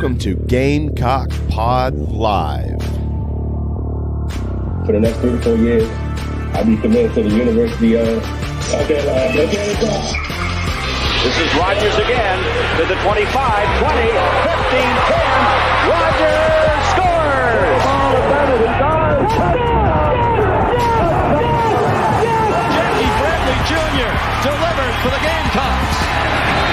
Welcome to Gamecock Pod Live. For the next 3 to 4 years, I'll be committed to the University of This is Rogers again to the 25, 20, 15, 10. Rogers scores! Jackie Bradley Jr. delivered for the Gamecocks.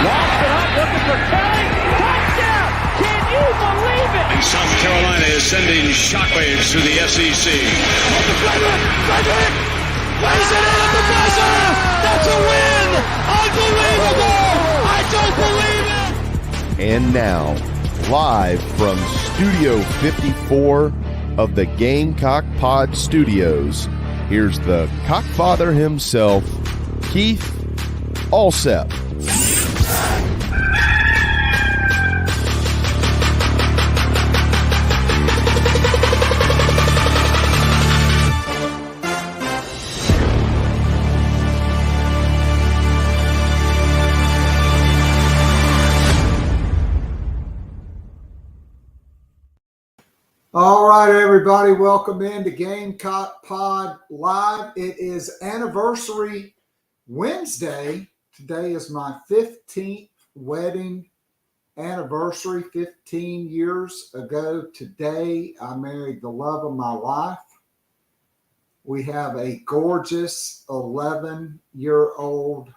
Lost it up, looking for Kelly. Touchdown! Can you believe it? And South Carolina is sending shockwaves through the SEC. Frederick! Plays it in at the buzzer! That's a win! Unbelievable! I don't believe it! And now, live from Studio 54 of the Gamecock Pod Studios, here's the Cockfather himself, Keith Allsep. All right, everybody, welcome in to Gamecock Pod Live. It is anniversary Wednesday. Today is my 15th wedding anniversary. 15 years ago today, I married the love of my life. We have a gorgeous 11-year-old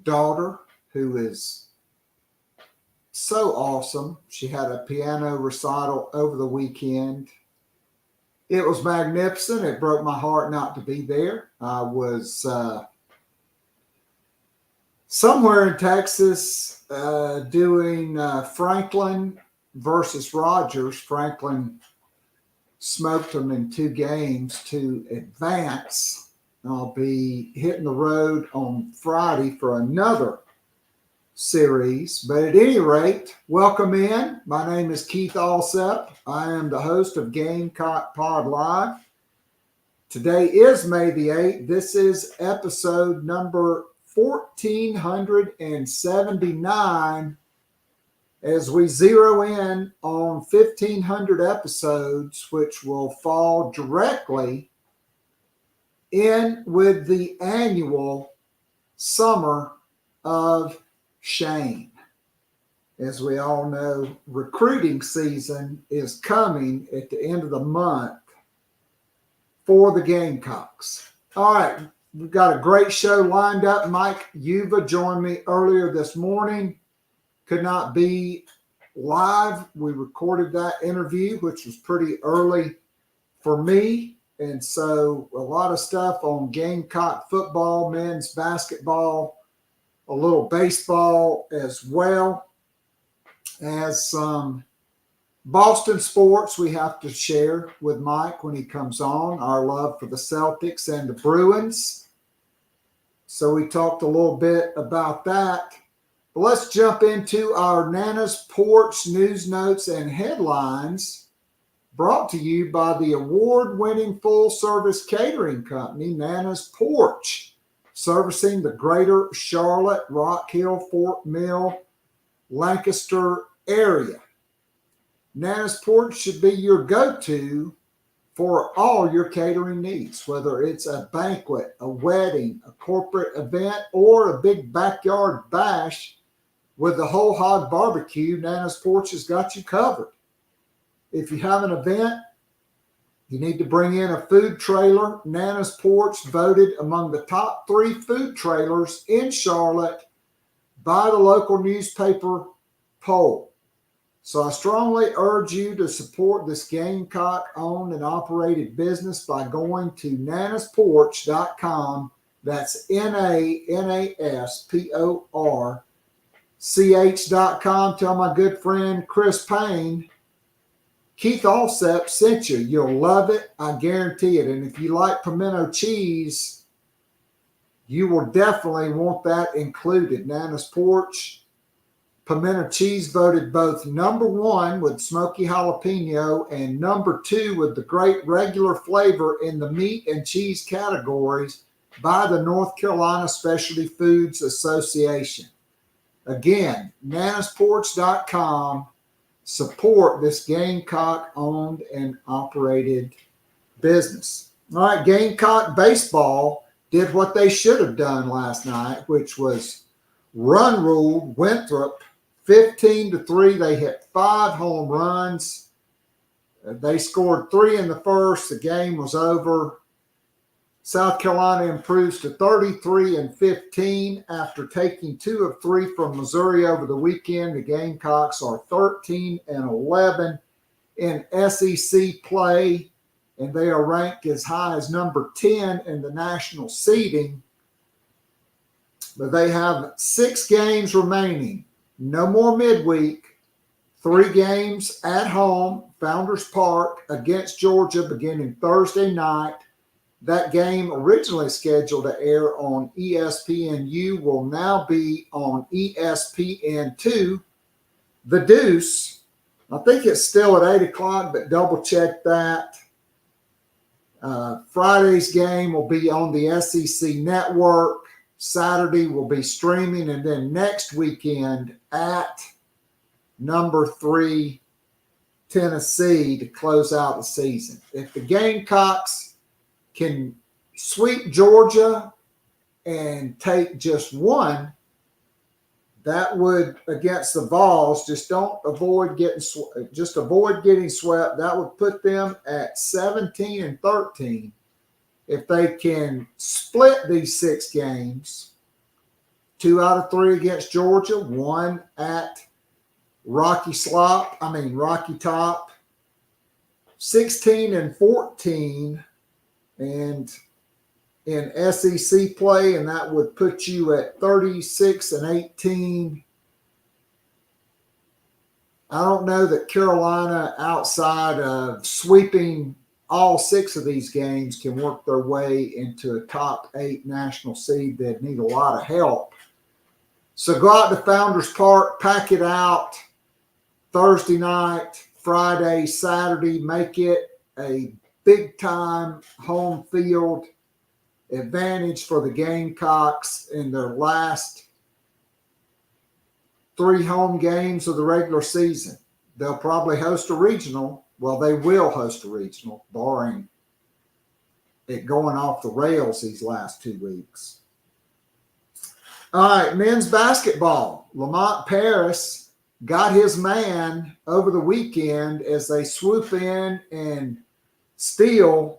daughter who is so awesome. She had a piano recital over the weekend. It was magnificent. It broke my heart not to be there. I was somewhere in Texas doing Franklin versus Rogers. Franklin smoked them in 2 games to advance. I'll be hitting the road on Friday for another series. But at any rate, welcome in. My name is Keith Allsep. I am the host of Gamecock Pod Live. Today is May the 8th. This is episode number 1479 as we zero in on 1,500 episodes, which will fall directly in with the annual Summer of Shame. As we all know, recruiting season is coming at the end of the month for the Gamecocks. All right, we've got a great show lined up. Mike Yuva joined me earlier this morning. Could not be live. We recorded that interview, which was pretty early for me. And so a lot of stuff on Gamecock football, men's basketball, a little baseball, as well as some Boston sports we have to share with Mike when he comes on, our love for the Celtics and the Bruins. So we talked a little bit about that. But let's jump into our Nana's Porch news notes and headlines, brought to you by the award-winning full-service catering company, Nana's Porch, servicing the greater Charlotte, Rock Hill, Fort Mill, Lancaster area. Nana's Porch should be your go-to for all your catering needs, whether it's a banquet, a wedding, a corporate event, or a big backyard bash with the whole hog barbecue. Nana's Porch has got you covered. If you have an event, you need to bring in a food trailer. Nana's Porch voted among the top 3 food trailers in Charlotte by the local newspaper poll. So I strongly urge you to support this Gamecock-owned and operated business by going to nanasporch.com. That's NANASPORCH.com. Tell my good friend Chris Payne Keith Allsep sent you. You'll love it. I guarantee it. And if you like pimento cheese, you will definitely want that included. Nana's Porch pimento cheese voted both number 1 with smoky jalapeno and number 2 with the great regular flavor in the meat and cheese categories by the North Carolina Specialty Foods Association. Again, nanasporch.com. support this Gamecock-owned and operated business. All right, Gamecock Baseball did what they should have done last night, which was run ruled Winthrop 15-3. They hit 5 home runs. They scored 3 in the first. The game was over. South Carolina improves to 33-15 after taking 2 of 3 from Missouri over the weekend. The Gamecocks are 13-11 in SEC play, and they are ranked as high as number 10 in the national seeding. But they have 6 games remaining. No more midweek. 3 games at home, Founders Park against Georgia beginning Thursday night. That game, originally scheduled to air on ESPNU, will now be on ESPN2. The Deuce, I think it's still at 8 o'clock, but double check that. Friday's game will be on the SEC Network. Saturday will be streaming, and then next weekend at number 3 Tennessee to close out the season. If the Gamecocks can sweep Georgia and take just 1, that would, against the Vols, avoid getting swept. That would put them at 17-13. If they can split these 6 games, 2 out of 3 against Georgia, 1 at Rocky Top, 16-14. And in SEC play, and that would put you at 36-18. I don't know that Carolina, outside of sweeping all 6 of these games, can work their way into a top 8 national seed. They'd need a lot of help. So go out to Founders Park, pack it out Thursday night, Friday, Saturday. Make it a big-time home field advantage for the Gamecocks in their last 3 home games of the regular season. They'll probably host a regional. Well, they will host a regional, barring it going off the rails these last 2 weeks. All right, men's basketball. Lamont Paris got his man over the weekend as they swoop in and steal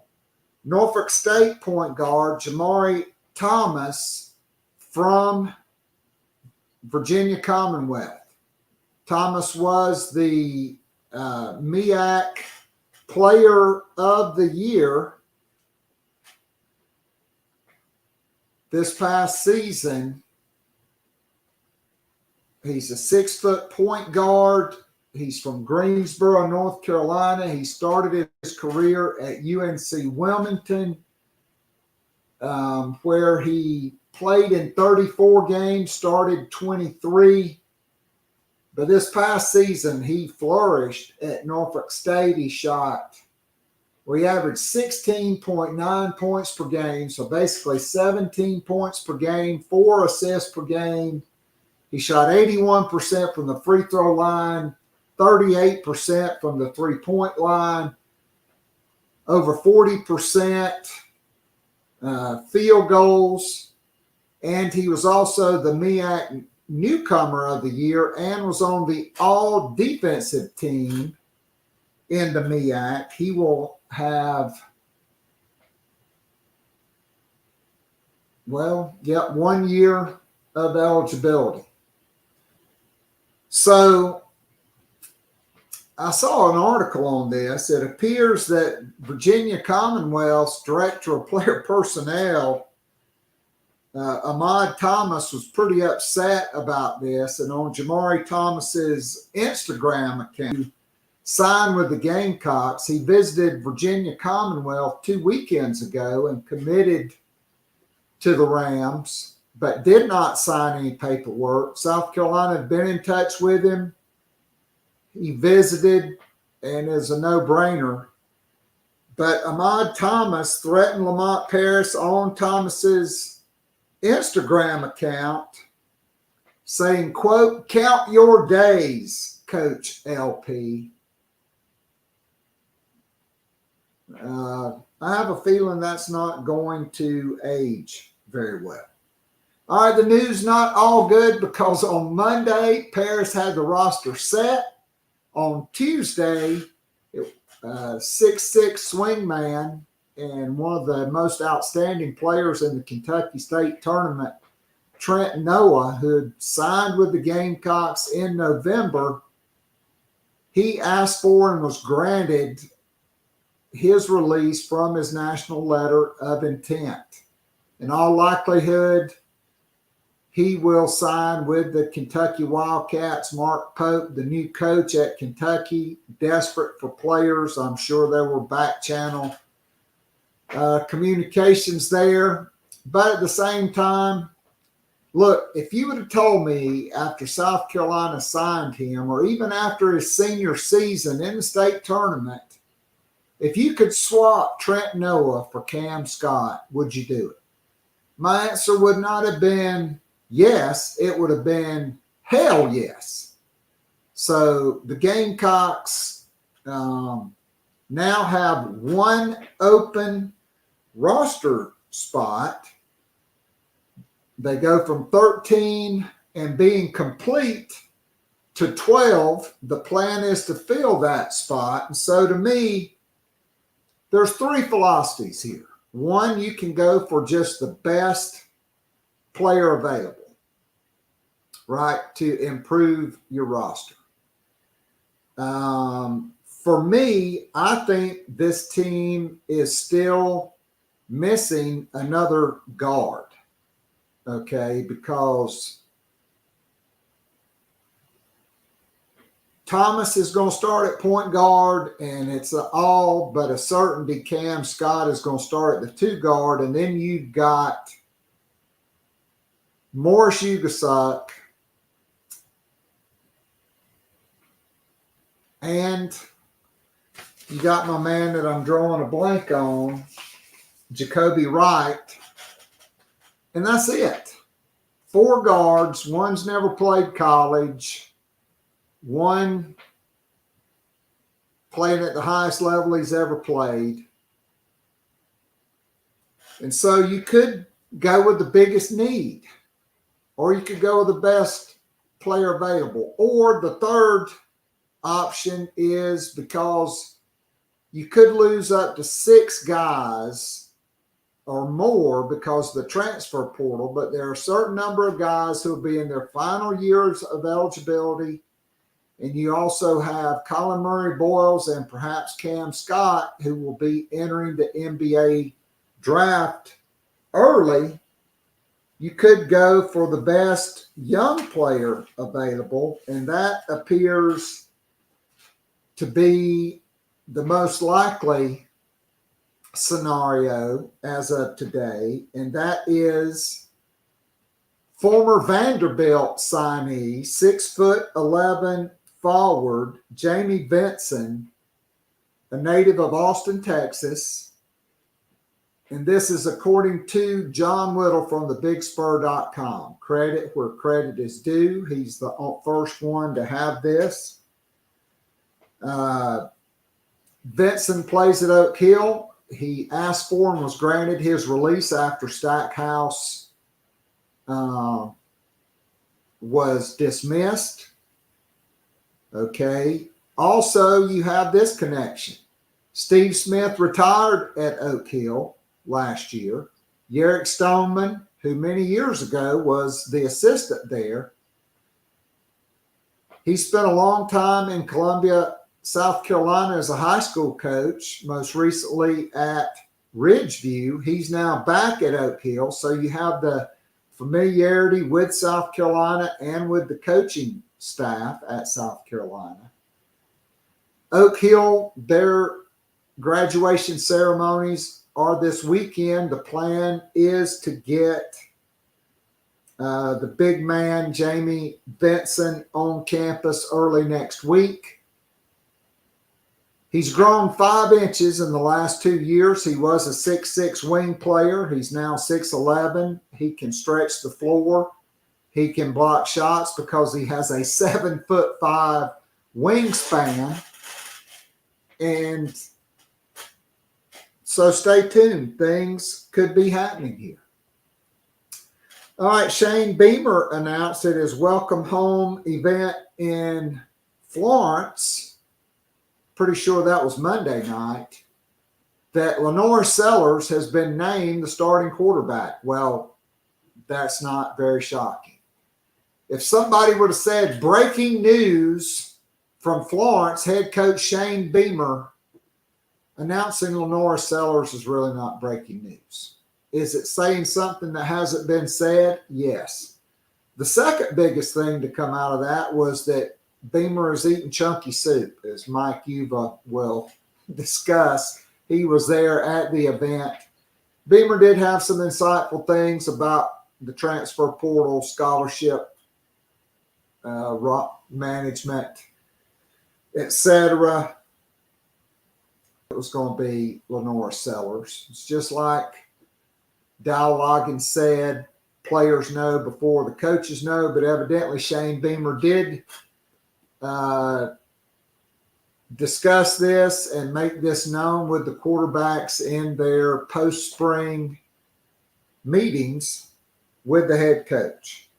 Norfolk State point guard Jamari Thomas from Virginia Commonwealth. Thomas was the MEAC Player of the Year this past season. He's a 6-foot point guard. He's from Greensboro, North Carolina. He started his career at UNC Wilmington, where he played in 34 games, started 23. But this past season, he flourished at Norfolk State. He averaged 16.9 points per game, so basically 17 points per game, 4 assists per game. He shot 81% from the free throw line, 38% from the three-point line, over 40% field goals, and he was also the MEAC Newcomer of the Year and was on the all-defensive team in the MEAC. He will have, 1 year of eligibility. So I saw an article on this. It appears that Virginia Commonwealth's Director of Player Personnel, Ahmad Thomas, was pretty upset about this. And on Jamari Thomas's Instagram account, he signed with the Gamecocks. He visited Virginia Commonwealth 2 weekends ago and committed to the Rams, but did not sign any paperwork. South Carolina had been in touch with him. He visited, and is a no-brainer. But Ahmad Thomas threatened Lamont Paris on Thomas's Instagram account, saying, quote, "Count your days, coach LP. I have a feeling that's not going to age very well. All right, the news not all good because on Monday, Paris had the roster set. On Tuesday, 6'6" swingman and one of the most outstanding players in the Kentucky State tournament, Trent Noah, who had signed with the Gamecocks in November, he asked for and was granted his release from his national letter of intent. In all likelihood, he will sign with the Kentucky Wildcats. Mark Pope, the new coach at Kentucky, desperate for players. I'm sure there were back channel communications there. But at the same time, look, if you would have told me after South Carolina signed him, or even after his senior season in the state tournament, if you could swap Trent Noah for Cam Scott, would you do it? My answer would not have been yes. It would have been hell yes. So the Gamecocks now have one open roster spot. They go from 13 and being complete to 12. The plan is to fill that spot. And so to me, there's three philosophies here. One, you can go for just the best player available, right, to improve your roster. For me, I think this team is still missing another guard, okay, because Thomas is going to start at point guard, and it's all but a certainty Cam Scott is going to start at the two guard, and then you've got Morris Ugasuk and you got my man that I'm drawing a blank on, Jacoby Wright, and that's it. Four guards. One's never played college. One playing at the highest level he's ever played. And so you could go with the biggest need, or you could go with the best player available. Or the third option is, because you could lose up to 6 guys or more because of the transfer portal, but there are a certain number of guys who will be in their final years of eligibility. And you also have Colin Murray Boyles and perhaps Cam Scott, who will be entering the NBA draft early. You could go for the best young player available, and that appears to be the most likely scenario as of today, and that is former Vanderbilt signee, 6'11" forward, Jamie Benson, a native of Austin, Texas. And this is according to John Whittle from thebigspur.com. Credit where credit is due. He's the first one to have this. Benson plays at Oak Hill. He asked for and was granted his release after Stackhouse was dismissed. Okay. Also, you have this connection. Steve Smith retired at Oak Hill last year. Yerrick Stoneman, who many years ago was the assistant there, he spent a long time in Columbia, South Carolina as a high school coach, most recently at Ridgeview. He's now back at Oak Hill. So you have the familiarity with South Carolina and with the coaching staff at South Carolina. Oak Hill, their graduation ceremonies are this weekend. The plan is to get the big man, Jamie Benson, on campus early next week. He's grown 5 inches in the last 2 years. He was a 6'6" wing player. He's now 6'11". He can stretch the floor. He can block shots because he has a 7'5" wingspan. And so stay tuned. Things could be happening here. All right, Shane Beamer announced at his welcome home event in Florence, pretty sure that was Monday night, that Lenore Sellers has been named the starting quarterback. Well, that's not very shocking. If somebody would have said breaking news from Florence, head coach Shane Beamer announcing Lenore Sellers is really not breaking news. Is it saying something that hasn't been said? Yes. The second biggest thing to come out of that was that Beamer is eating chunky soup, as Mike Yuba will discuss. He was there at the event. Beamer did have some insightful things about the transfer portal, scholarship, management, etc. It was going to be Lenore Sellers. It's just like Dow Loggins said, players know before the coaches know, but evidently Shane Beamer did discuss this and make this known with the quarterbacks in their post-spring meetings with the head coach.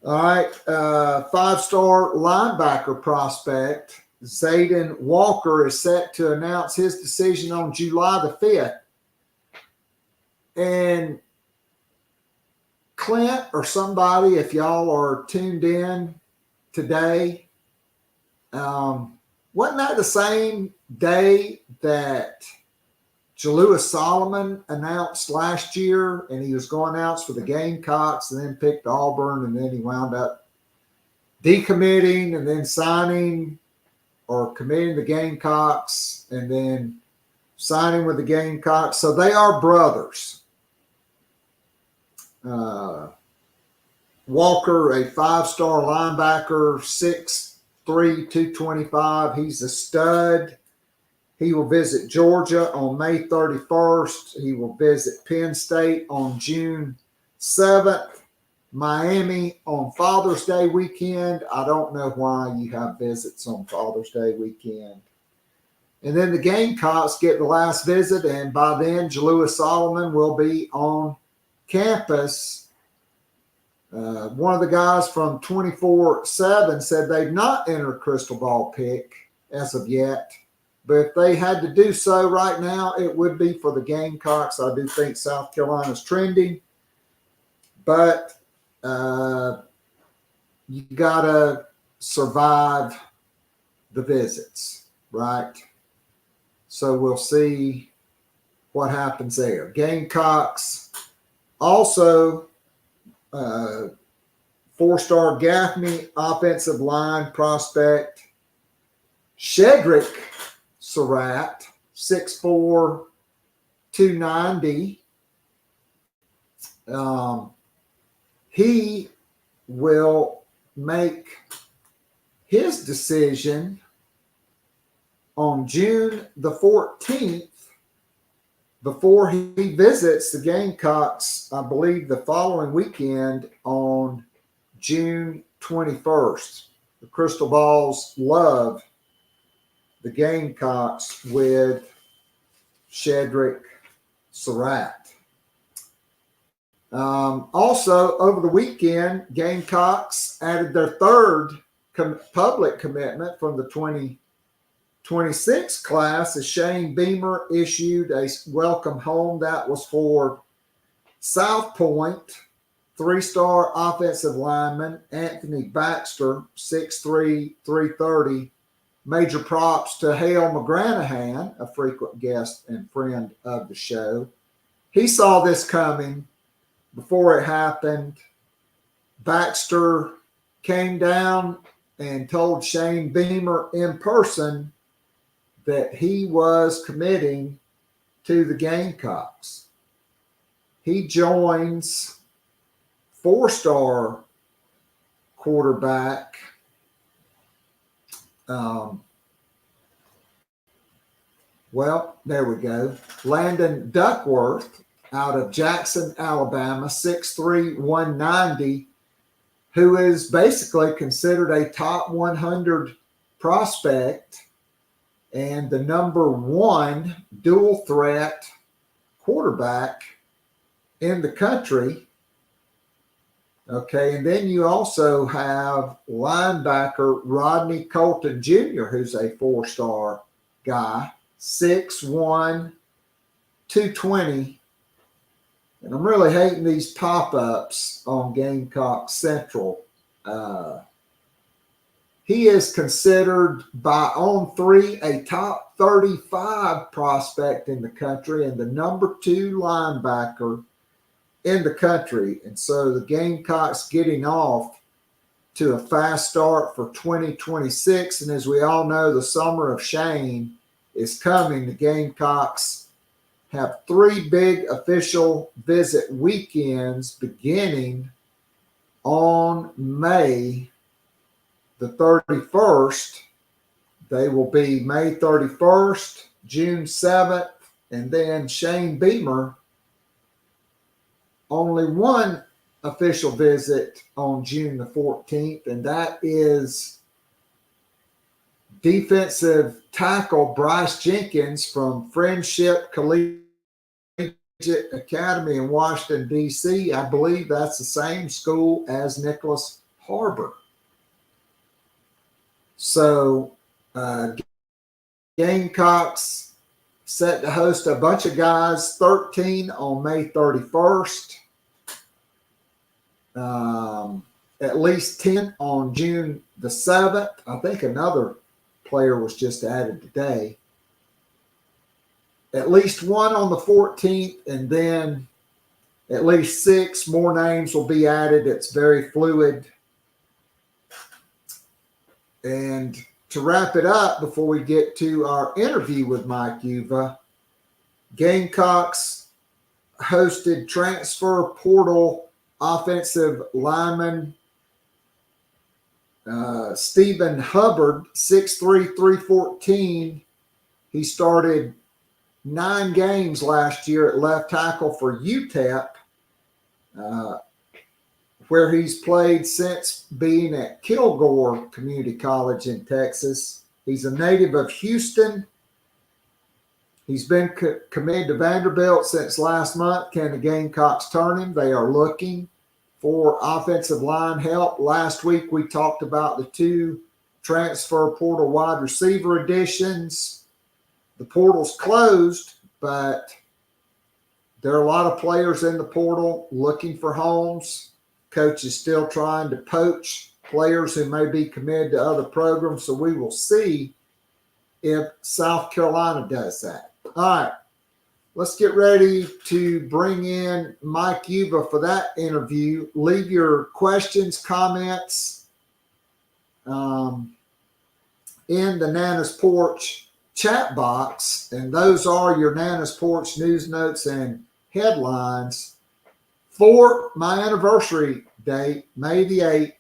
All right, five-star linebacker prospect Zayden Walker is set to announce his decision on July the 5th. And Clint or somebody, if y'all are tuned in today, wasn't that the same day that Jalewis Solomon announced last year, and he was going to announce for the Gamecocks and then picked Auburn, and then he wound up decommitting and then signing or committing the Gamecocks and then signing with the Gamecocks. So they are brothers. Walker, a five-star linebacker, 6'3", 225. He's a stud. He will visit Georgia on May 31st. He will visit Penn State on June 7th. Miami on Father's Day weekend. I don't know why you have visits on Father's Day weekend. And then the Gamecocks get the last visit, and by then Jalewis Solomon will be on campus. One of the guys from 24/7 said they've not entered a crystal ball pick as of yet. But if they had to do so right now, it would be for the Gamecocks. I do think South Carolina's trending. But you got to survive the visits, right? So we'll see what happens there. Gamecocks also four-star Gaffney offensive line prospect Shedrick Surratt, 6'4", 290. He will make his decision on June the 14th before he visits the Gamecocks, I believe, the following weekend on June 21st. The Crystal Balls love the Gamecocks with Shedrick Surratt. Also, over the weekend, Gamecocks added their third public commitment from the 2026 class as Shane Beamer issued a welcome home. That was for South Point, three-star offensive lineman Anthony Baxter, 6'3", 330. Major props to Hale McGranahan, a frequent guest and friend of the show. He saw this coming before it happened. Baxter came down and told Shane Beamer in person that he was committing to the Gamecocks. He joins four-star quarterback there we go. Landon Duckworth out of Jackson, Alabama, 6'3", 190. who is basically considered a top 100 prospect and the number one dual threat quarterback in the country. Okay, and then you also have linebacker Rodney Colton Jr., who's a four-star guy, 6'1", 220. And I'm really hating these pop-ups on Gamecock Central. He is considered by On3 a top 35 prospect in the country and the number 2 linebacker in the country. And so the Gamecocks getting off to a fast start for 2026. And as we all know, the summer of Shane is coming. The Gamecocks have 3 big official visit weekends beginning on May the 31st. They will be May 31st, June 7th, and then Shane Beamer only one official visit on June the 14th, and that is defensive tackle Bryce Jenkins from Friendship Collegiate Academy in Washington, D.C. I believe that's the same school as Nicholas Harbor. So Gamecocks set to host a bunch of guys, 13 on May 31st, at least 10 on June the 7th. I think another player was just added today. At least 1 on the 14th, and then at least 6 more names will be added. It's very fluid. And to wrap it up, before we get to our interview with Mike Uva, Gamecocks hosted transfer portal offensive lineman Stephen Hubbard, 6'3", 314. He started 9 games last year at left tackle for UTEP, where he's played since being at Kilgore Community College in Texas. He's a native of Houston. He's been committed to Vanderbilt since last month. Can the Gamecocks turn him? They are looking for offensive line help. Last week we talked about the 2 transfer portal wide receiver additions. The portal's closed, but there are a lot of players in the portal looking for homes. Coach is still trying to poach players who may be committed to other programs, so we will see if South Carolina does that. All right, let's get ready to bring in Mike Uva for that interview. Leave your questions, comments in the Nana's Porch chat box, and those are your Nana's Porch news notes and headlines for my anniversary date, May the 8th,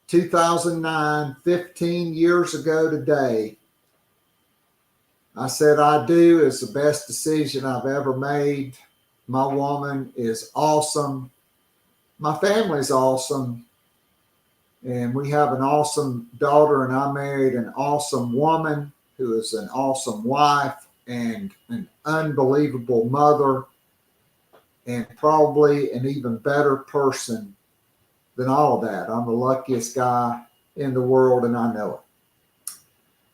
2009, 15 years ago today. I said I do is the best decision I've ever made. My woman is awesome. My family's awesome. And we have an awesome daughter, and I married an awesome woman who is an awesome wife and an unbelievable mother, and probably an even better person than all of that. I'm the luckiest guy in the world, and I know it.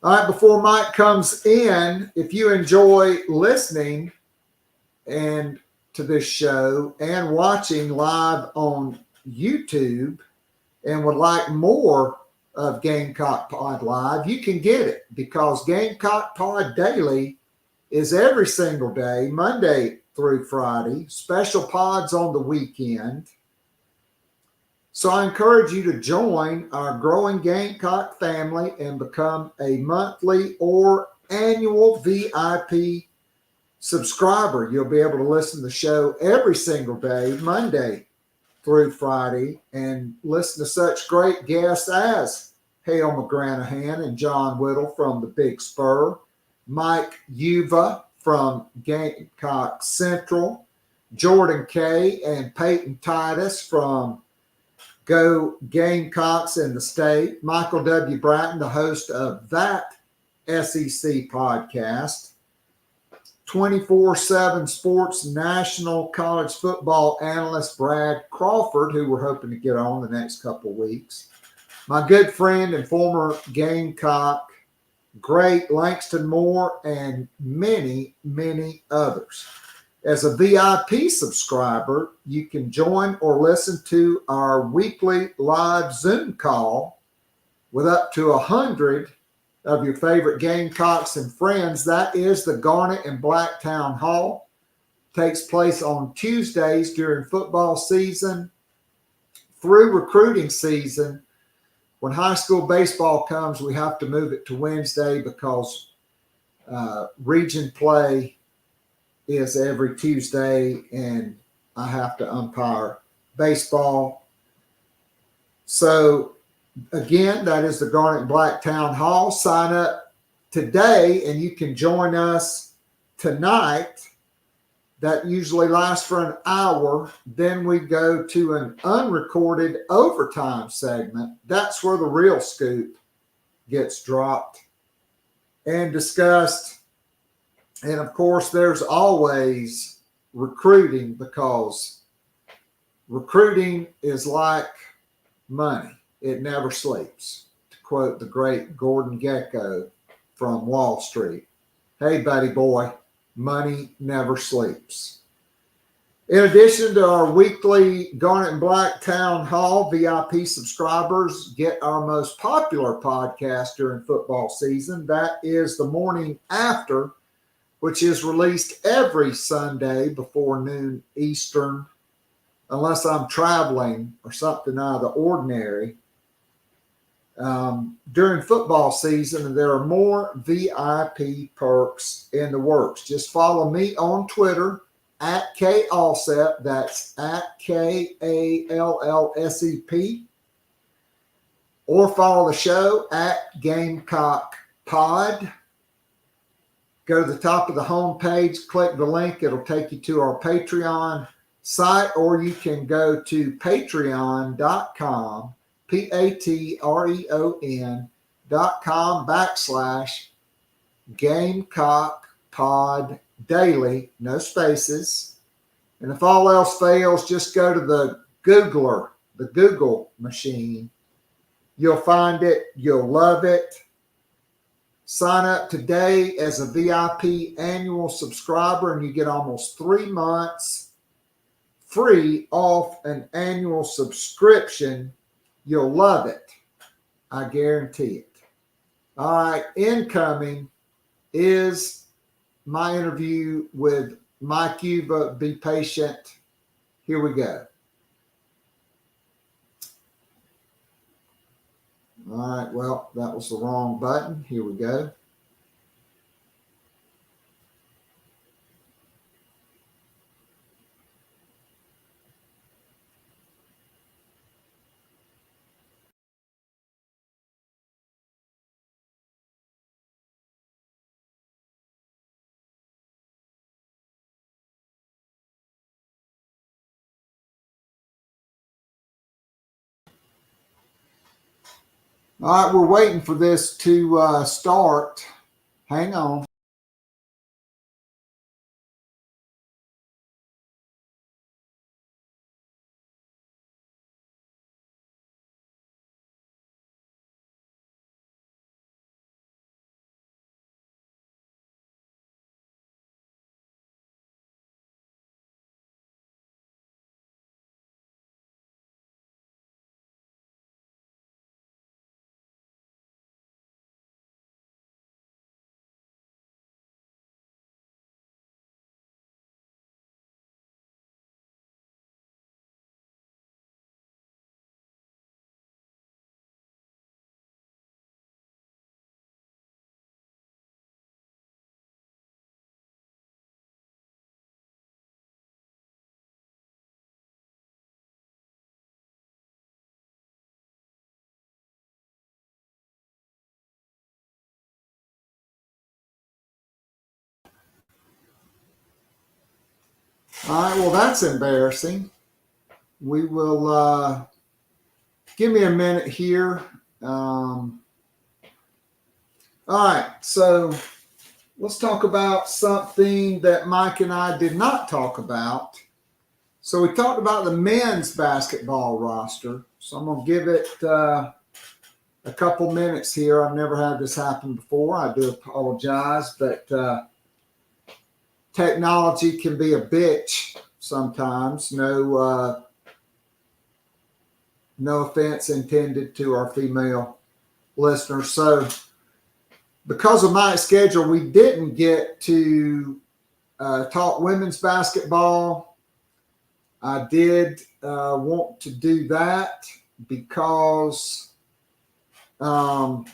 All right, before Mike comes in, if you enjoy listening and to this show and watching live on YouTube and would like more of Gamecock Pod Live, you can get it, because Gamecock Pod Daily is every single day, Monday through Friday, special pods on the weekend. So I encourage you to join our growing Gamecock family and become a monthly or annual VIP subscriber. You'll be able to listen to the show every single day, Monday through Friday, and listen to such great guests as Hale McGranahan and John Whittle from the Big Spur, Mike Uva from Gamecock Central, Jordan Kay and Peyton Titus from Go Gamecocks in the state. Michael W. Bratton, the host of that SEC podcast. 24/7 Sports National College Football Analyst Brad Crawford, who we're hoping to get on the next couple weeks. My good friend and former Gamecock, great Langston Moore, and many, many others. As a VIP subscriber, you can join or listen to our weekly live Zoom call with up to 100 of your favorite Gamecocks and friends. That is the Garnet and Black Town Hall. Takes place on Tuesdays during football season through recruiting season. When high school baseball comes, we have to move it to Wednesday because region play is every Tuesday, and I have to umpire baseball. So, again, that is the Garnet and Black Town Hall. Sign up today, and you can join us tonight. That usually lasts for an hour. Then we go to an unrecorded overtime segment. That's where the real scoop gets dropped and discussed. And, of course, there's always recruiting, because recruiting is like money. It never sleeps, to quote the great Gordon Gekko from Wall Street. Hey, buddy boy, money never sleeps. In addition to our weekly Garnet and Black Town Hall, VIP subscribers get our most popular podcast during football season. That is The Morning After, which is released every Sunday before noon Eastern, unless I'm traveling or something out of the ordinary. During football season, and there are more VIP perks in the works. Just follow me on Twitter at KAllsep. That's at KALLSEP. Or follow the show at Gamecock Pod. Go to the top of the homepage, click the link. It'll take you to our Patreon site, or you can go to patreon.com, patreon.com/Gamecock Pod Daily, no spaces. And if all else fails, just go to the Googler, the Google machine. You'll find it. You'll love it. Sign up today as a VIP annual subscriber, and you get almost 3 months free off an annual subscription. You'll love it. I guarantee it. All right, incoming is my interview with Mike Uva. Be patient. Here we go. All right, well, that was the wrong button. Here we go. All right, we're waiting for this to start. Hang on. All right, well, that's embarrassing. We will give me a minute here. All right, so let's talk about something that Mike and I did not talk about. So we talked about the men's basketball roster. So I'm going to give it a couple minutes here. I've never had this happen before. I do apologize, but technology can be a bitch sometimes. No offense intended to our female listeners. So because of my schedule, we didn't get to talk women's basketball. I did want to do that because of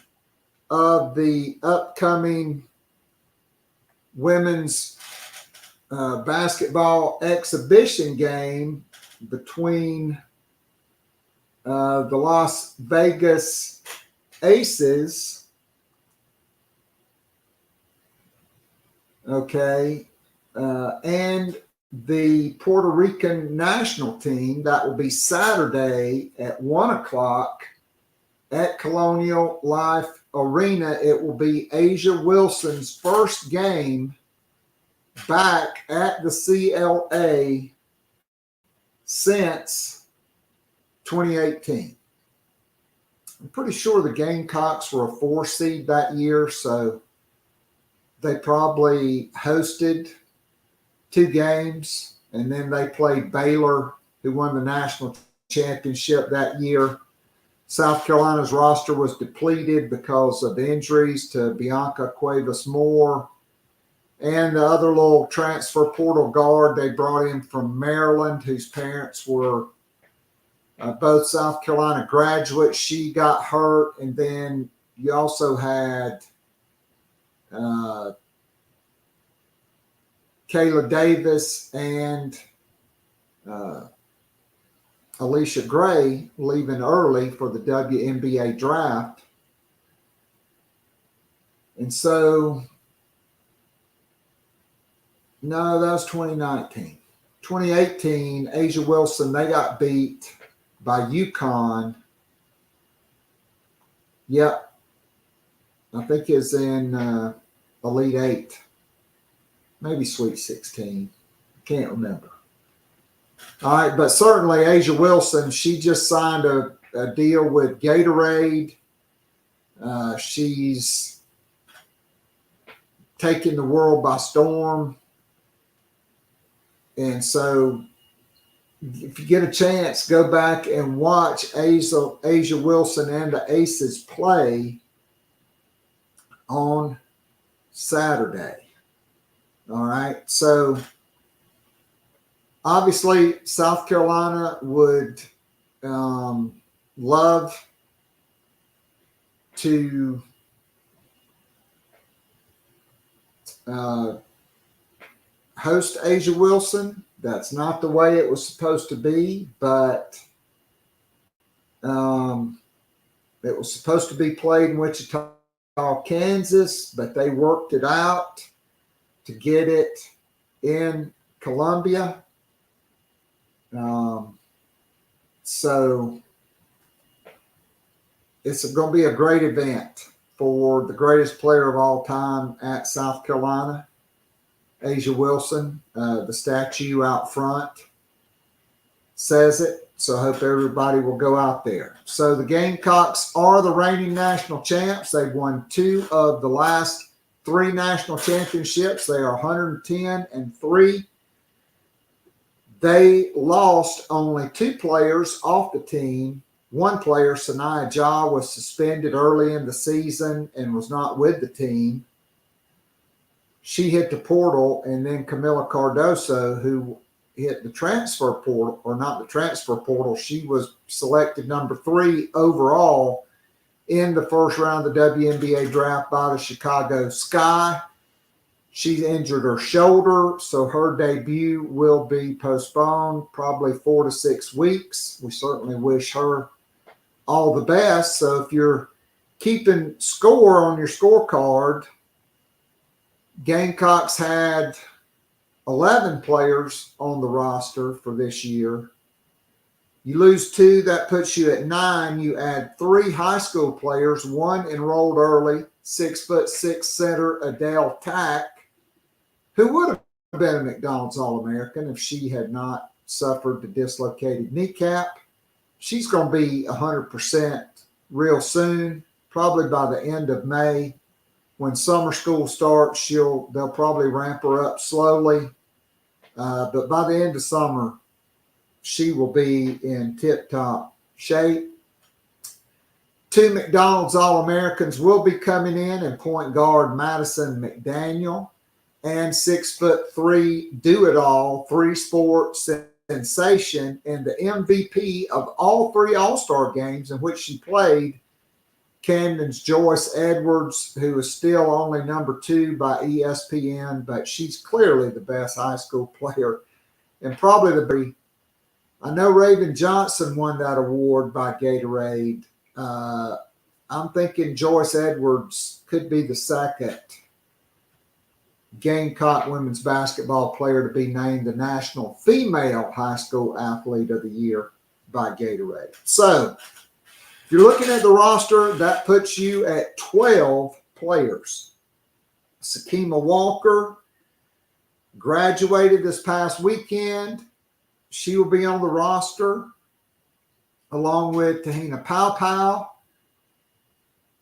the upcoming women's basketball exhibition game between the Las Vegas Aces, and the Puerto Rican national team. That will be Saturday at 1:00 at Colonial Life Arena. It will be Asia Wilson's first game back at the CLA since 2018. I'm pretty sure the Gamecocks were a 4 seed that year, so they probably hosted 2 games, and then they played Baylor, who won the national championship that year. South Carolina's roster was depleted because of injuries to Bianca Cuevas-Moore and the other little transfer portal guard they brought in from Maryland, whose parents were both South Carolina graduates. She got hurt, and then you also had Kayla Davis and Alicia Gray leaving early for the WNBA draft. And so, no, that was 2019. 2018, Asia Wilson, they got beat by UConn. Yep. I think it's in Elite 8. Maybe Sweet 16. Can't remember. All right, but certainly Asia Wilson, she just signed a deal with Gatorade. She's taking the world by storm. And so if you get a chance, go back and watch Asia Wilson and the Aces play on Saturday. All right, so obviously South Carolina would love to host Asia Wilson. That's not the way it was supposed to be, but it was supposed to be played in Wichita, Kansas, but they worked it out to get it in Columbia. So it's going to be a great event for the greatest player of all time at South Carolina, Asia Wilson. The statue out front says it, so I hope everybody will go out there. So the Gamecocks are the reigning national champs. They've won 2 of the last 3 national championships. They are 110-3. They lost only 2 players off the team. One player, Sanaya Ja, was suspended early in the season and was not with the team. She hit the portal, and then Camila Cardoso, who hit the transfer portal, or not the transfer portal, she was selected number 3 overall in the first round of the WNBA draft by the Chicago Sky. She injured her shoulder, so her debut will be postponed probably 4 to 6 weeks. We certainly wish her all the best. So if you're keeping score on your scorecard, Gamecocks had 11 players on the roster for this year. You lose 2, that puts you at 9. You add 3 high school players, 1 enrolled early, 6'6" center Adele Tack, who would have been a McDonald's All-American if she had not suffered the dislocated kneecap. She's going to be 100% real soon, probably by the end of May. When summer school starts, they'll probably ramp her up slowly. But by the end of summer, she will be in tip-top shape. 2 McDonald's All-Americans will be coming in point guard Madison McDaniel and 6'3" do-it-all, 3-sport sensation, and the MVP of all 3 All-Star games in which she played, Camden's Joyce Edwards, who is still only number 2 by ESPN, but she's clearly the best high school player and probably I know Raven Johnson won that award by Gatorade. I'm thinking Joyce Edwards could be the second Gamecock women's basketball player to be named the National Female High School Athlete of the Year by Gatorade. So, if you're looking at the roster, that puts you at 12 players. Sakima Walker graduated this past weekend. She will be on the roster along with Tahina Paopao,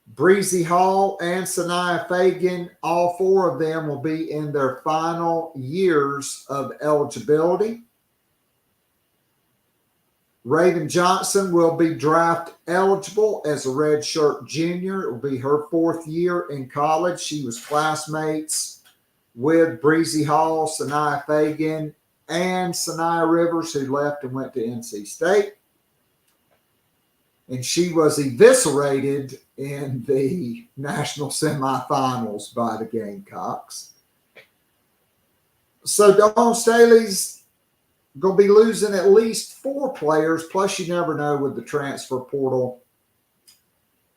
Breezy Hall, and Sanaya Fagan. All 4 of them will be in their final years of eligibility. Raven Johnson will be draft eligible as a redshirt junior. It will be her 4th year in college. She was classmates with Breezy Hall, Sanaya Fagan, and Sanaya Rivers, who left and went to NC State. And she was eviscerated in the national semifinals by the Gamecocks. So Dawn Staley's going to be losing at least 4 players, plus you never know with the transfer portal.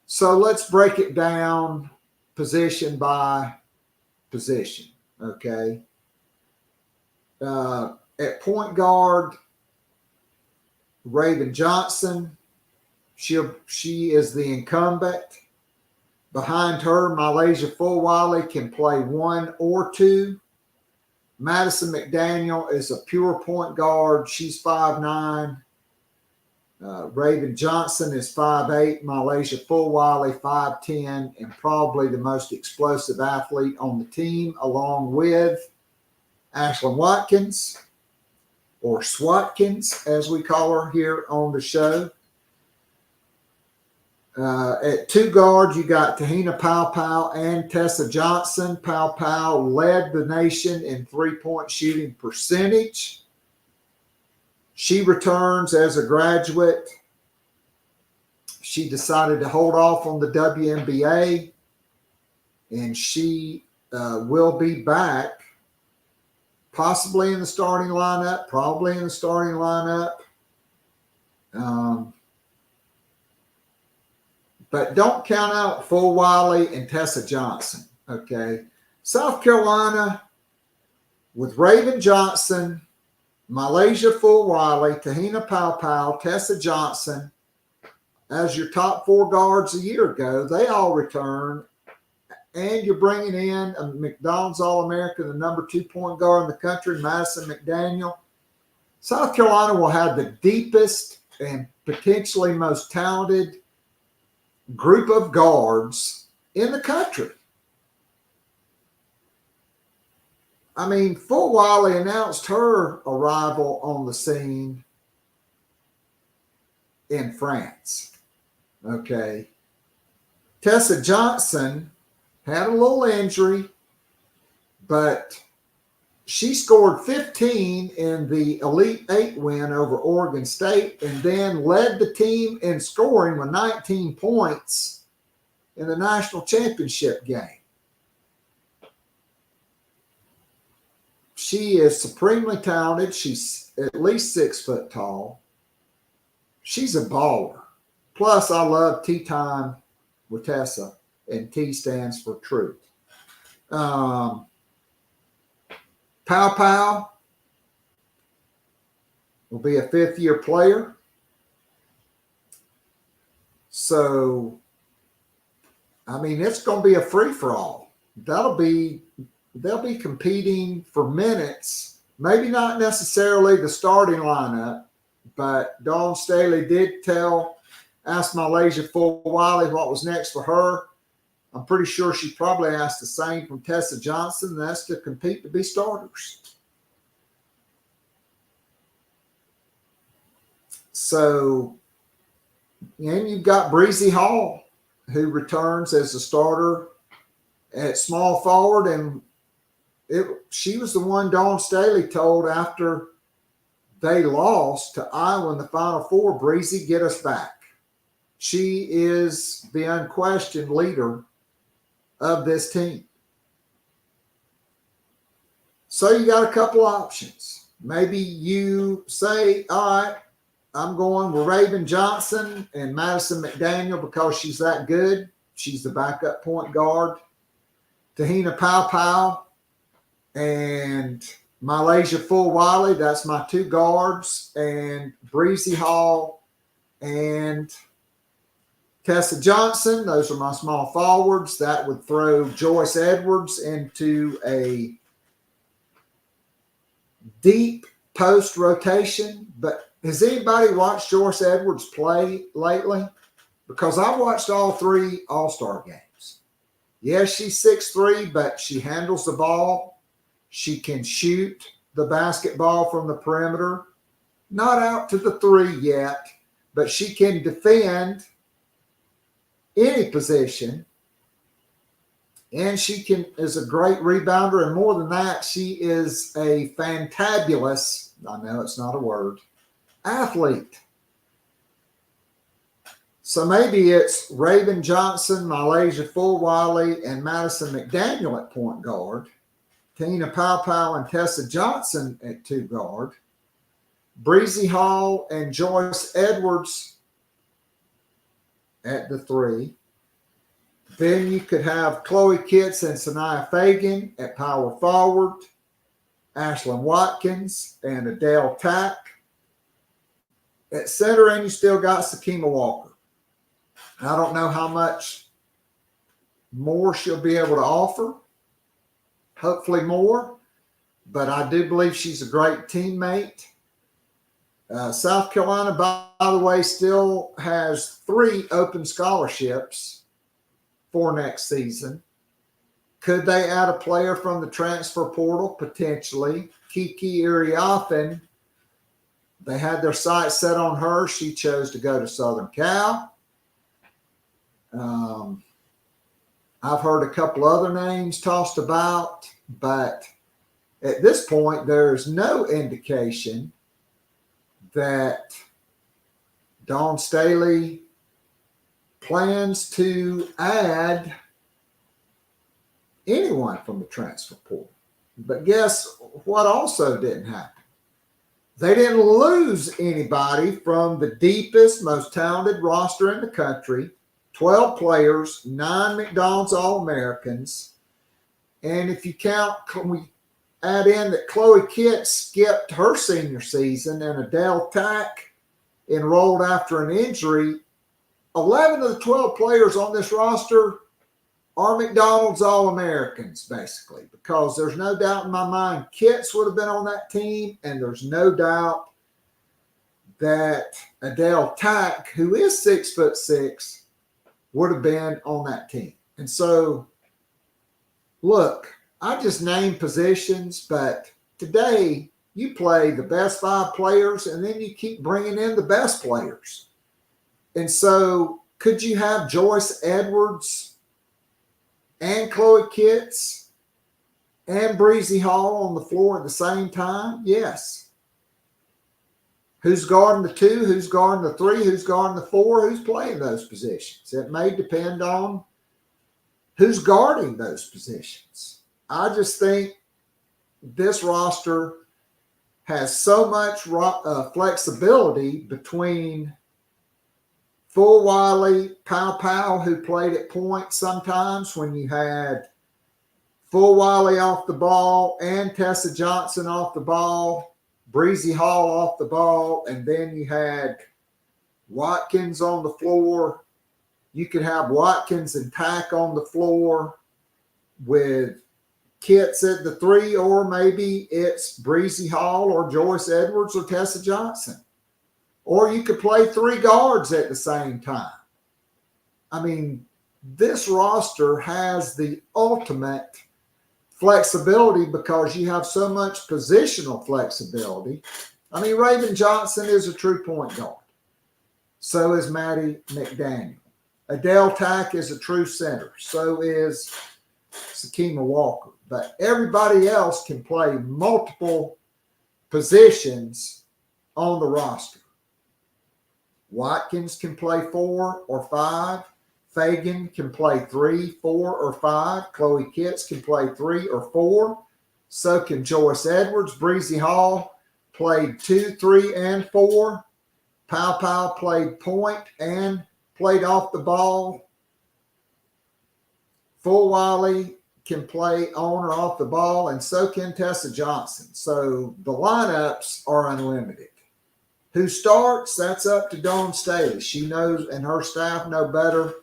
So let's break it down position by position, okay? At point guard, Raven Johnson. She is the incumbent. Behind her, Malaysia Fulwiley can play 1 or 2. Madison McDaniel is a pure point guard. She's 5'9". Raven Johnson is 5'8". Malaysia Fulwiley 5'10", and probably the most explosive athlete on the team, along with Ashlyn Watkins, or Swatkins, as we call her here on the show. At 2 guards, you got Tahina Paopao and Tessa Johnson. Paopao led the nation in 3-point shooting percentage. She returns as a graduate. She decided to hold off on the WNBA, and she will be back, possibly in the starting lineup, probably in the starting lineup. But don't count out Fulwiley and Tessa Johnson, okay? South Carolina, with Raven Johnson, Malaysia Fulwiley, Tahina Paopao, Tessa Johnson, as your top 4 guards a year ago, they all return. And you're bringing in a McDonald's All-American, the number 2 point guard in the country, Madison McDaniel. South Carolina will have the deepest and potentially most talented group of guards in the country. I mean, Fulwiley announced her arrival on the scene in France. Okay. Tessa Johnson had a little injury, but she scored 15 in the Elite 8 win over Oregon State, and then led the team in scoring with 19 points in the national championship game. She is supremely talented. She's at least 6 foot tall. She's a baller. Plus, I love Tea Time with Tessa, and T stands for truth. Paopao will be a 5th-year player. So, I mean, it's going to be a free-for-all. They'll be competing for minutes, maybe not necessarily the starting lineup, but Dawn Staley did ask Malaysia Fulwiley what was next for her. I'm pretty sure she probably asked the same from Tessa Johnson, and that's to compete to be starters. So, and you've got Breezy Hall, who returns as a starter at small forward, and she was the one Dawn Staley told after they lost to Iowa in the Final Four, Breezy, get us back. She is the unquestioned leader of this team. So you got a couple options. Maybe you say, all right, I'm going with Raven Johnson and Madison McDaniel because she's that good. She's the backup point guard. Tahina Pau and Malaysia Fulwiley, that's my two guards. And Breezy Hall and Tessa Johnson, those are my small forwards. That would throw Joyce Edwards into a deep post rotation. But has anybody watched Joyce Edwards play lately? Because I watched all three All-Star games. Yes, she's 6'3", but she handles the ball. She can shoot the basketball from the perimeter. Not out to the three yet, but she can defend any position. And she is a great rebounder. And more than that, she is a fantabulous, I know it's not a word, athlete. So maybe it's Raven Johnson, Malaysia Fulwiley, and Madison McDaniel at point guard. Tina Pau and Tessa Johnson at two guard. Breezy Hall and Joyce Edwards at the three. Then you could have Chloe Kitts and Sanaya Fagan at power forward. Ashlyn Watkins and Adele Tack at center, and you still got Sakima Walker. I don't know how much more she'll be able to offer. Hopefully more, but I do believe she's a great teammate. South Carolina, by the way, still has 3 open scholarships for next season. Could they add a player from the transfer portal? Potentially. Kiki Iriafen, they had their sights set on her. She chose to go to Southern Cal. I've heard a couple other names tossed about, but at this point, there's no indication that Dawn Staley plans to add anyone from the transfer portal. But guess what also didn't happen? They didn't lose anybody from the deepest, most talented roster in the country. 12 players, 9 McDonald's All-Americans. And if you count, we add in that Chloe Kitts skipped her senior season and Adele Tack enrolled after an injury, 11 of the 12 players on this roster are McDonald's All-Americans, basically, because there's no doubt in my mind Kitts would have been on that team, and there's no doubt that Adele Tack, who is 6'6", would have been on that team. And so, look, I just named positions, but today you play the best 5 players and then you keep bringing in the best players. And so could you have Joyce Edwards and Chloe Kitts and Breezy Hall on the floor at the same time? Yes. Who's guarding the 2? Who's guarding the 3? Who's guarding the 4? Who's playing those positions? It may depend on who's guarding those positions. I just think this roster has so much flexibility between Fulwiley, Pau, who played at point sometimes when you had Fulwiley off the ball and Tessa Johnson off the ball, Breezy Hall off the ball, and then you had Watkins on the floor You could have Watkins and Tack on the floor with Kitts at the 3, or maybe it's Breezy Hall or Joyce Edwards or Tessa Johnson. Or you could play 3 guards at the same time. I mean, this roster has the ultimate flexibility because you have so much positional flexibility. I mean, Raven Johnson is a true point guard. So is Maddie McDaniel. Adele Tack is a true center. So is Sakima Walker. But everybody else can play multiple positions on the roster. Watkins can play 4 or 5. Fagan can play 3, 4, or 5. Chloe Kitts can play 3 or 4. So can Joyce Edwards. Breezy Hall played 2, 3, and 4. Pow Pow played point and played off the ball. Full Wiley can play on or off the ball, and so can Tessa Johnson. So the lineups are unlimited. Who starts, that's up to Dawn Staley. She knows, and her staff know better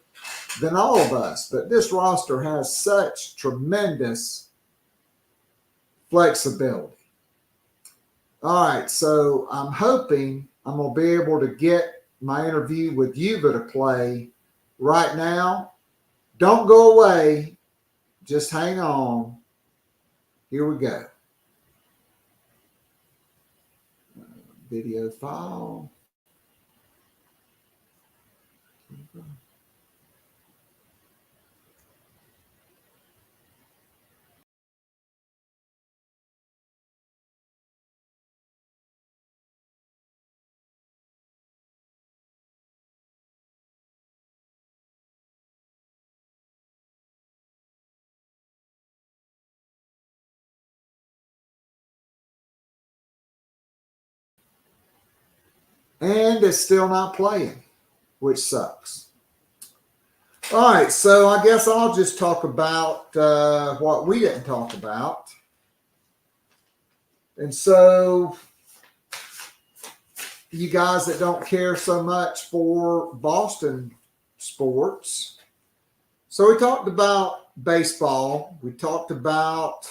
than all of us. But this roster has such tremendous flexibility. All right, so I'm hoping I'm going to be able to get my interview with Yuba to play right now. Don't go away. Just hang on. Here we go. Video file. And it's still not playing, which sucks. All right, so I guess I'll just talk about what we didn't talk about. And so you guys that don't care so much for Boston sports. So we talked about baseball. We talked about,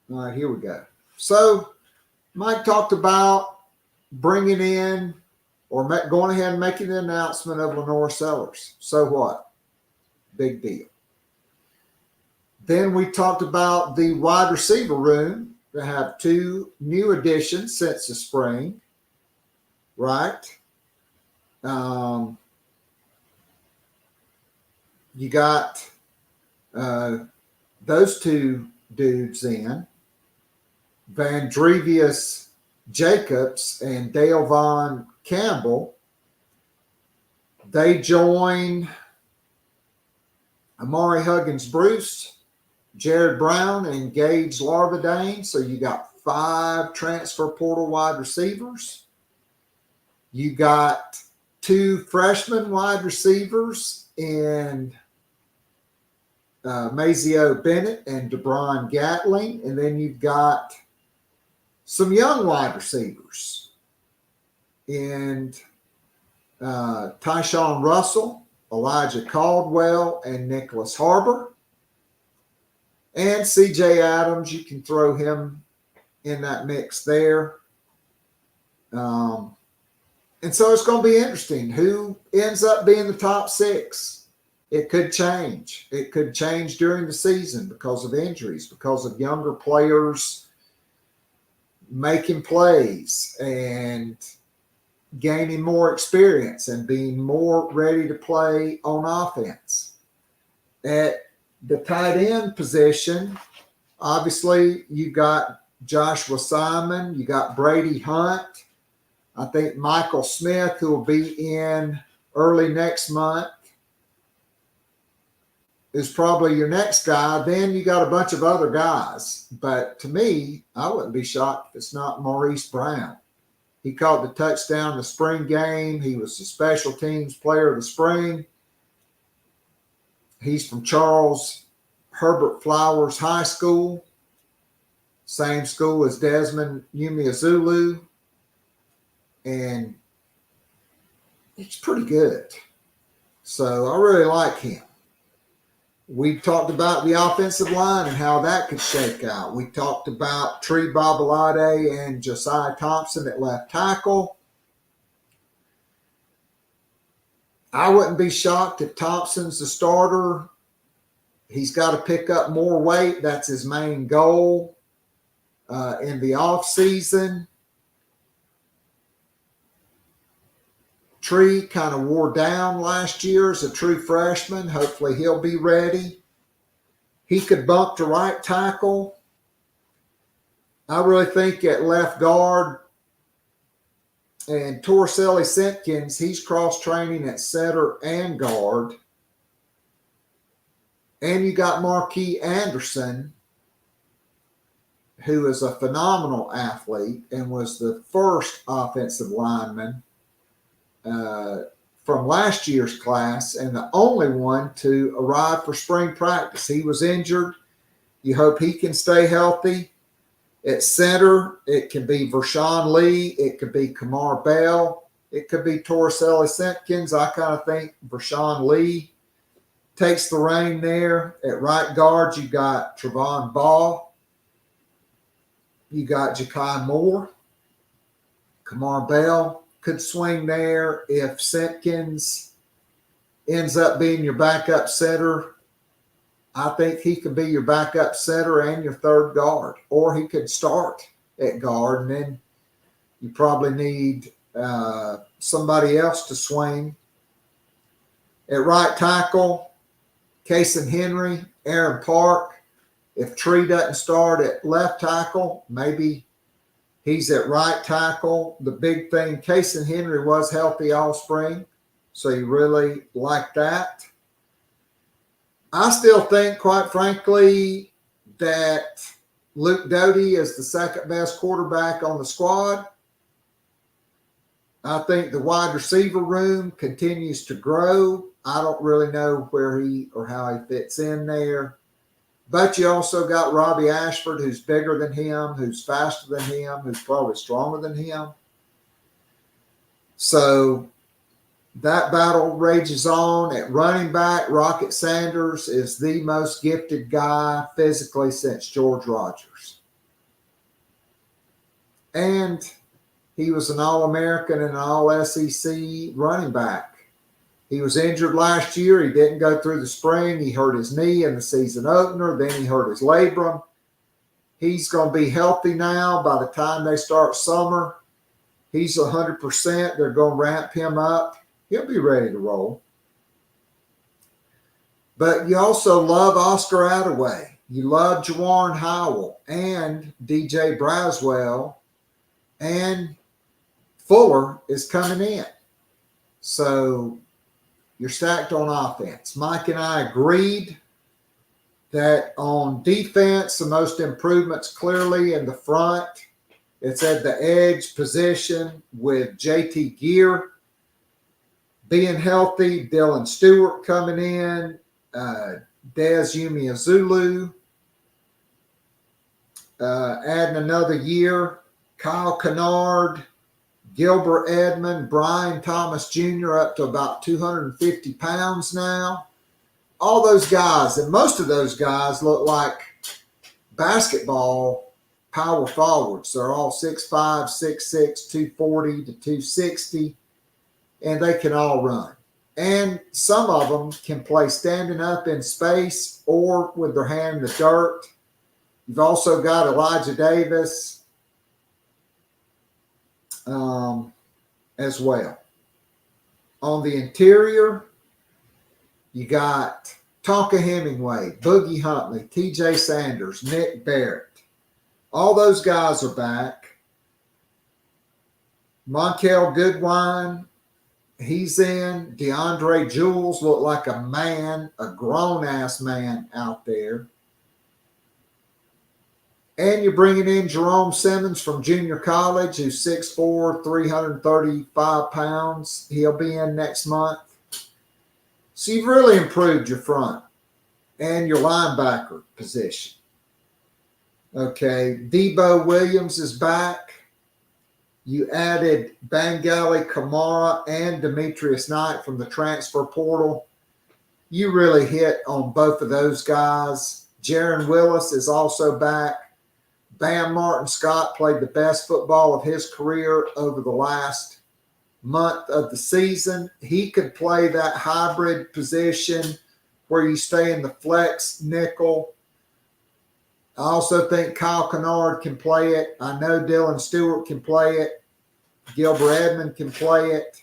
All right, here we go. So Mike talked about bringing in or going ahead and making the announcement of Lenore Sellers. So what? Big deal. Then we talked about the wide receiver room. They have 2 new additions since the spring, right? You got those 2 dudes in. Vandrevius Jacobs and Dale Von Campbell. They join Amari Huggins-Bruce, Jared Brown, and Gage Larvadane. So you got 5 transfer portal wide receivers. You got 2 freshman wide receivers in Mazeo Bennett and DeBron Gatling. And then you've got some young wide receivers in Tyshawn Russell, Elijah Caldwell, and Nicholas Harbor. And CJ Adams, you can throw him in that mix there. And so it's going to be interesting who ends up being the top 6. It could change. It could change during the season because of injuries, because of younger players making plays and gaining more experience and being more ready to play on offense. At the tight end position, obviously you got Joshua Simon, you got Brady Hunt. I think Michael Smith, who will be in early next month, is probably your next guy. Then you got a bunch of other guys. But to me, I wouldn't be shocked if it's not Maurice Brown. He caught the touchdown in the spring game. He was the special teams player of the spring. He's from Charles Herbert Flowers High School, same school as Desmond Umeozulu. and he's pretty good. So I really like him. We talked about the offensive line and how that could shake out. We talked about Tree Babalade and Josiah Thompson at left tackle. I wouldn't be shocked if Thompson's the starter. He's got to pick up more weight. That's his main goal in the offseason. Tree kind of wore down last year as a true freshman. Hopefully he'll be ready. He could bump to right tackle. I really think at left guard, and Torricelli Simpkins, he's cross-training at center and guard. And you got Marquis Anderson, who is a phenomenal athlete and was the first offensive lineman from last year's class and the only one to arrive for spring practice. He was injured. You hope he can stay healthy. At center, it can be Vershawn Lee. It could be Kamar Bell. It could be Torricelli Simpkins. I kind of think Vershawn Lee takes the reign there. At right guard, you got Trevon Ball. You got Ja'Kai Moore. Kamar Bell could swing there. If Simpkins ends up being your backup center, I think he could be your backup center and your third guard. Or he could start at guard, and then you probably need somebody else to swing. At right tackle, Kason Henry, Aaron Park. If Tree doesn't start at left tackle, maybe he's at right tackle. The big thing, Kason Henry was healthy all spring, so you really like that. I still think, quite frankly, that Luke Doty is the second best quarterback on the squad. I think the wide receiver room continues to grow. I don't really know where he or how he fits in there. But you also got Robbie Ashford, who's bigger than him, who's faster than him, who's probably stronger than him. So that battle rages on. At running back, Rocket Sanders is the most gifted guy physically since George Rogers. And he was an All-American and an All-SEC running back. He was injured last year. He didn't go through the spring. He hurt his knee in the season opener. Then he hurt his labrum. He's going to be healthy now. By the time they start summer, he's 100%. They're going to ramp him up. He'll be ready to roll. But you also love Oscar Attaway. You love Jawan Howell and DJ Braswell. And Fuller is coming in. So you're stacked on offense. Mike and I agreed that on defense, the most improvements clearly in the front. It's at the edge position with JT Gear being healthy, Dylan Stewart coming in, Dez Umeazulu adding another year, Kyle Kennard, Gilbert Edmond, Brian Thomas Jr. up to about 250 pounds now. All those guys, and most of those guys look like basketball power forwards. They're all 6'5", 6'6", 240 to 260, and they can all run. And some of them can play standing up in space or with their hand in the dirt. You've also got Elijah Davis as well. On the interior, you got Tonka Hemingway, Boogie Huntley, TJ Sanders, Nick Barrett. All those guys are back. Monkel Goodwine, he's in. DeAndre Jules looked like a man, a grown-ass man out there. And you're bringing in Jerome Simmons from junior college, who's 6'4", 335 pounds. He'll be in next month. So you've really improved your front and your linebacker position. Okay, Debo Williams is back. You added Bengali Kamara and Demetrius Knight from the transfer portal. You really hit on both of those guys. Jaron Willis is also back. Bam Martin Scott played the best football of his career over the last month of the season. He could play that hybrid position where you stay in the flex nickel. I also think Kyle Kennard can play it. I know Dylan Stewart can play it. Gilbert Edmond can play it.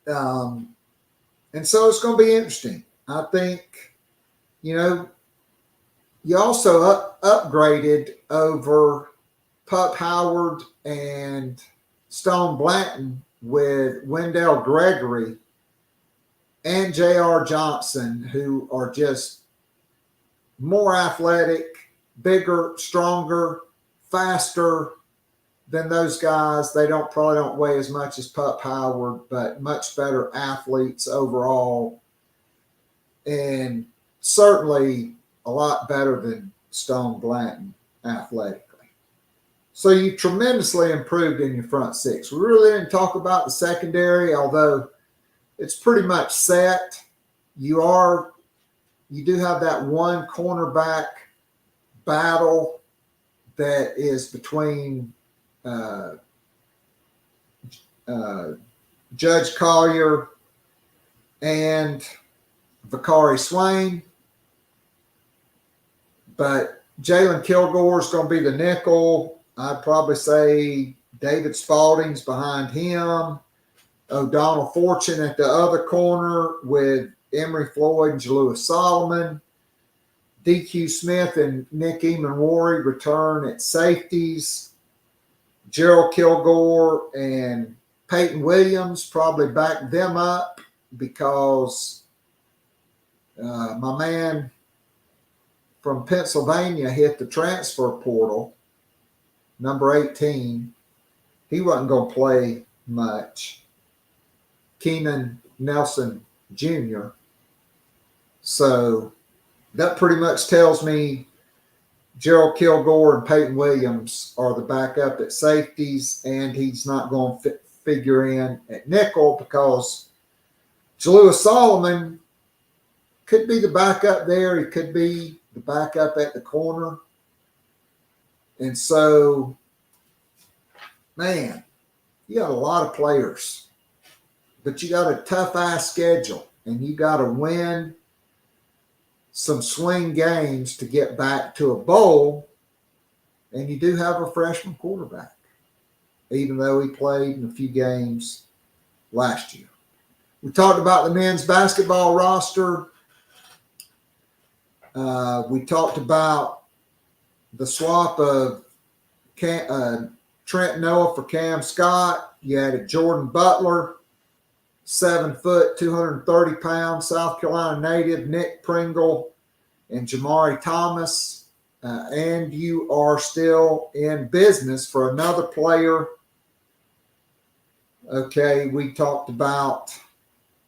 And so it's going to be interesting. I think, you also upgraded over Pup Howard and Stone Blanton with Wendell Gregory and J.R. Johnson, who are just more athletic, bigger, stronger, faster than those guys. They probably don't weigh as much as Pup Howard, but much better athletes overall. And certainly a lot better than Stone Blanton athletically. So you tremendously improved in your front six. We really didn't talk about the secondary, although it's pretty much set. You do have that one cornerback battle that is between Judge Collier and Vakari Swain. But Jalen Kilgore is going to be the nickel. I'd probably say David Spalding's behind him. O'Donnell Fortune at the other corner with Emory Floyd and Jalewis Solomon. DQ Smith and Nick Emanwari return at safeties. Gerald Kilgore and Peyton Williams probably back them up because my man from Pennsylvania hit the transfer portal, number 18. He wasn't going to play much. Keenan Nelson Jr. So that pretty much tells me Gerald Kilgore and Peyton Williams are the backup at safeties, and he's not going to figure in at nickel because Jalewis Solomon could be the backup there. He could be the backup at the corner. And so, man, you got a lot of players, but you got a tough-ass schedule, and you got to win some swing games to get back to a bowl, and you do have a freshman quarterback, even though he played in a few games last year. We talked about the men's basketball roster. We talked about the swap of Trent Noah for Cam Scott. You added Jordan Butler, 7 foot, 230 pound South Carolina native, Nick Pringle, and Jamari Thomas. And you are still in business for another player. Okay, we talked about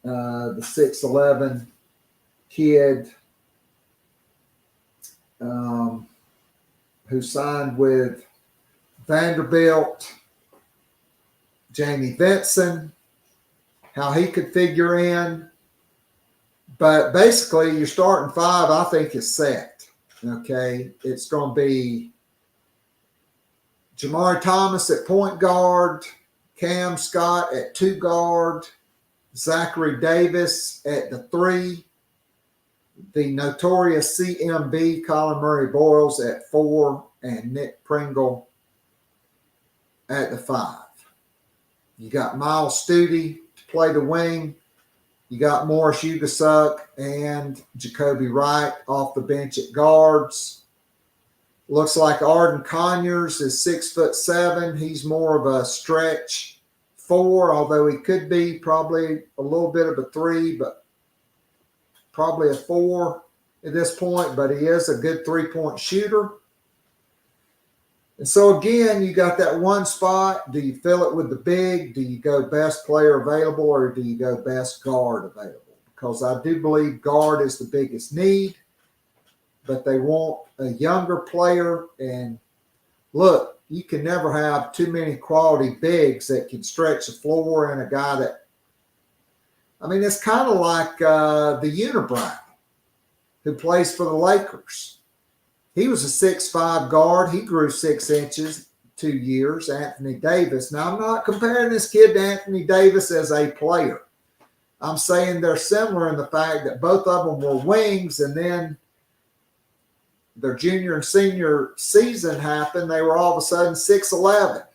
the 6'11" kid who signed with Vanderbilt, Jamie Vinson, how he could figure in. But basically, your starting five, I think, is set. Okay, it's going to be Jamari Thomas at point guard, Cam Scott at 2 guard, Zachary Davis at the 3, the notorious CMB Colin Murray Boyles at 4, and Nick Pringle at the 5. You got Miles Studi to play the wing. You got Morris Ugasuk and Jacoby Wright off the bench at guards. Looks like Arden Conyers is 6'7". He's more of a stretch 4, although he could be probably a little bit of a 3, but probably a 4 at this point. But he is a good 3-point shooter. And so, again, you got that one spot. Do you fill it with the big? Do you go best player available, or do you go best guard available? Because I do believe guard is the biggest need, but they want a younger player. And look, you can never have too many quality bigs that can stretch the floor, and a guy that, I mean, it's kind of like the unibrow who plays for the Lakers. He was a 6'5" guard. He grew 6 inches 2 years, Anthony Davis. Now, I'm not comparing this kid to Anthony Davis as a player. I'm saying they're similar in the fact that both of them were wings, and then their junior and senior season happened. They were all of a sudden 6'11".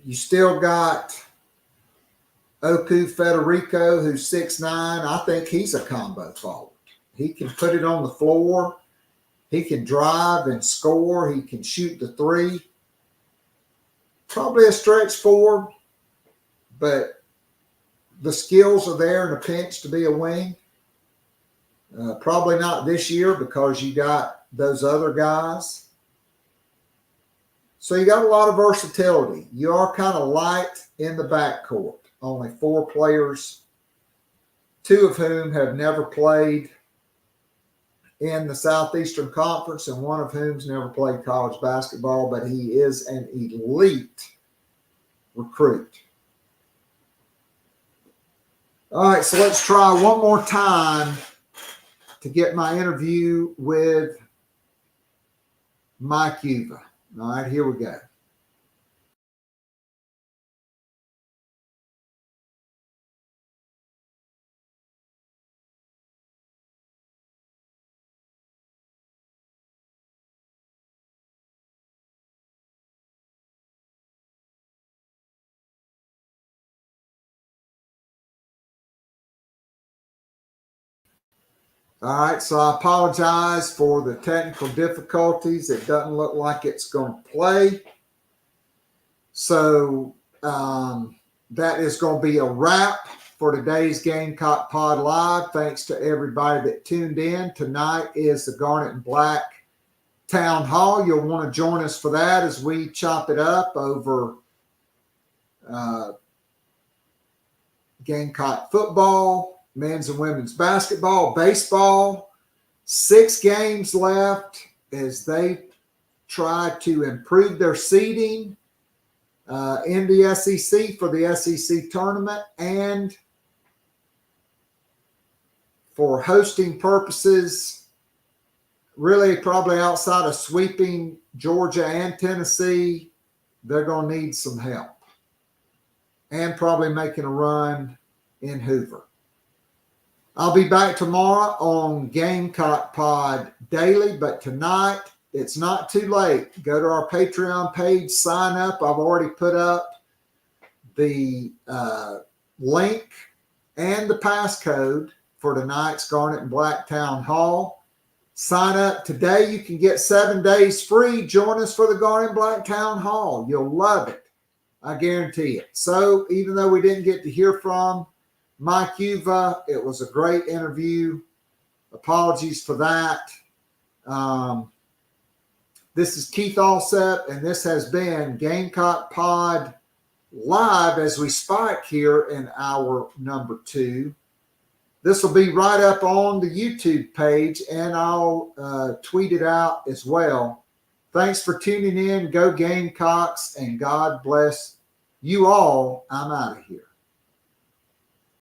You still got Oku Federico, who's 6'9". I think he's a combo forward. He can put it on the floor. He can drive and score. He can shoot the three. Probably a stretch forward, but the skills are there in a pinch to be a wing. Probably not this year because you got those other guys. So you got a lot of versatility. You are kind of light in the backcourt. Only 4 players, 2 of whom have never played in the Southeastern Conference, and 1 of whom's never played college basketball, but he is an elite recruit. All right, so let's try one more time to get my interview with Mike Uva. All right, here we go. All right, so I apologize for the technical difficulties. It doesn't look like it's going to play. So that is going to be a wrap for today's Gamecock Pod Live. Thanks to everybody that tuned in. Tonight is the Garnet and Black Town Hall. You'll want to join us for that as we chop it up over Gamecock football, men's and women's basketball, baseball. 6 games left as they try to improve their seeding in the SEC for the SEC tournament, and for hosting purposes, really probably outside of sweeping Georgia and Tennessee, they're going to need some help, and probably making a run in Hoover. I'll be back tomorrow on Gamecock Pod Daily, but tonight it's not too late. Go to our Patreon page, sign up. I've already put up the link and the passcode for tonight's Garnet and Black Town Hall. Sign up today. You can get 7 days free. Join us for the Garnet and Black Town Hall. You'll love it. I guarantee it. So even though we didn't get to hear from Mike Uva, it was a great interview. Apologies for that. This is Keith Alsep, and this has been Gamecock Pod Live as we spike here in hour number 2. This will be right up on the YouTube page, and I'll tweet it out as well. Thanks for tuning in. Go Gamecocks, and God bless you all. I'm out of here.